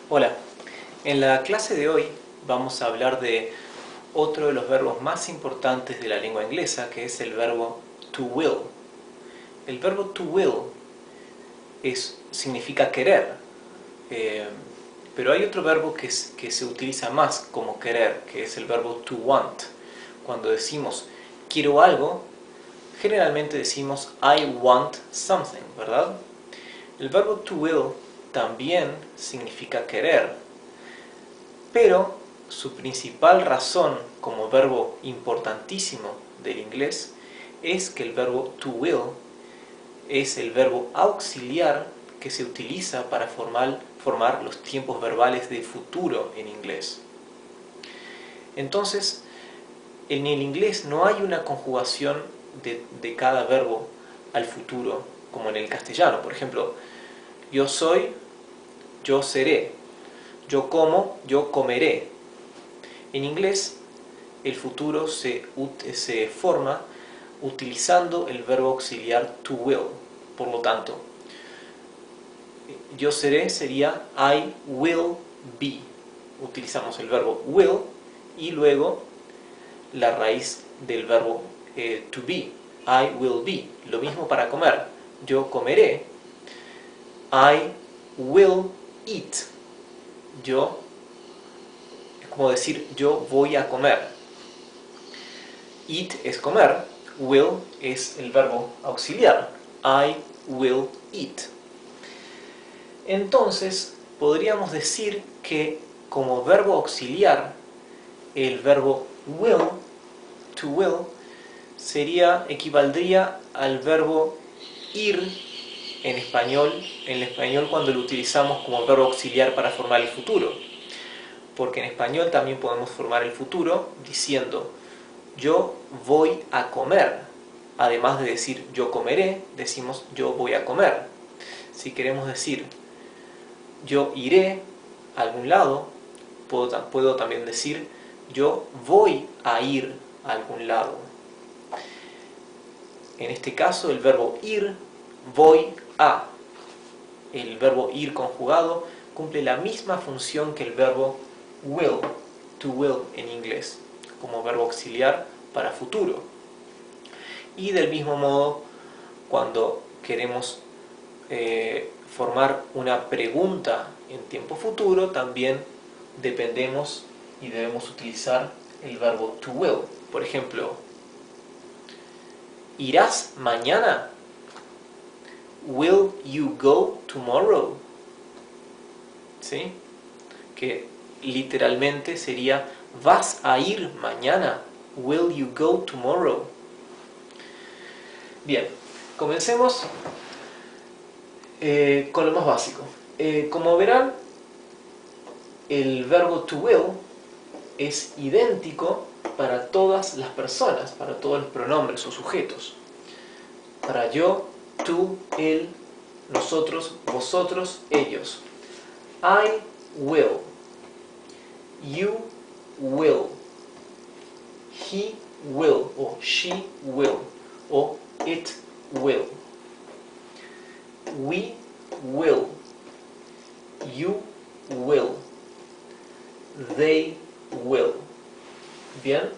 Hola, en la clase de hoy vamos a hablar de otro de los verbos más importantes de la lengua inglesa, que es el verbo to will. El verbo to will significa querer, pero hay otro verbo que se utiliza más como querer, que es el verbo to want. Cuando decimos quiero algo, generalmente decimos I want something, ¿verdad? El verbo to will también significa querer, pero su principal razón como verbo importantísimo del inglés es que el verbo to will es el verbo auxiliar que se utiliza para formar los tiempos verbales de futuro en inglés. Entonces, en el inglés no hay una conjugación de cada verbo al futuro como en el castellano. Por ejemplo, yo soy, yo seré. Yo como, yo comeré. En inglés, el futuro se forma utilizando el verbo auxiliar to will. Por lo tanto, yo seré sería I will be. Utilizamos el verbo will y luego la raíz del verbo to be. I will be. Lo mismo para comer. Yo comeré. I will eat. Es como decir yo voy a comer. Eat es comer, will es el verbo auxiliar. I will eat. Entonces, podríamos decir que como verbo auxiliar, el verbo will, to will, equivaldría al verbo ir en español cuando lo utilizamos como verbo auxiliar para formar el futuro. Porque en español también podemos formar el futuro diciendo yo voy a comer. Además de decir yo comeré, decimos yo voy a comer. Si queremos decir yo iré a algún lado, puedo también decir yo voy a ir a algún lado. En este caso el verbo ir, voy a. El verbo ir conjugado cumple la misma función que el verbo will, to will en inglés, como verbo auxiliar para futuro. Y del mismo modo, cuando queremos formar una pregunta en tiempo futuro, también dependemos y debemos utilizar el verbo to will. Por ejemplo, ¿irás mañana? Will you go tomorrow? ¿Sí? Que literalmente sería ¿vas a ir mañana? Will you go tomorrow? Bien, comencemos con lo más básico. Como verán, el verbo to will es idéntico para todas las personas, para todos los pronombres o sujetos. Para yo, tú, él, nosotros, vosotros, ellos. I will. You will. He will o she will o it will. We will. You will. They will. Bien,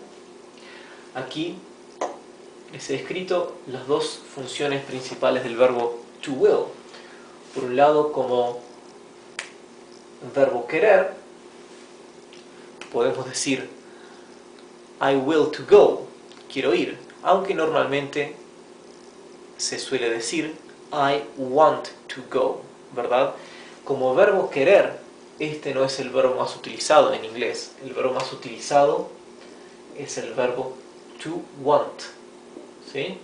aquí les he escrito las dos funciones principales del verbo to will. Por un lado, como verbo querer, podemos decir I will to go, quiero ir, aunque normalmente se suele decir I want to go, ¿verdad? Como verbo querer, este no es el verbo más utilizado en inglés. El verbo más utilizado es el verbo to want, ¿sí?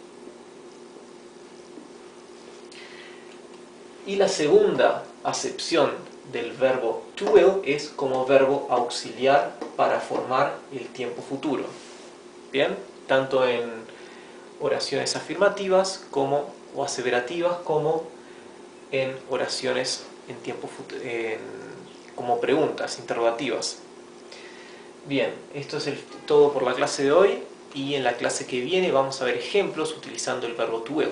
Y la segunda acepción del verbo to will es como verbo auxiliar para formar el tiempo futuro. Bien, tanto en oraciones afirmativas o aseverativas como en oraciones en tiempo como preguntas, interrogativas. Bien, esto es todo por la clase de hoy y en la clase que viene vamos a ver ejemplos utilizando el verbo to will.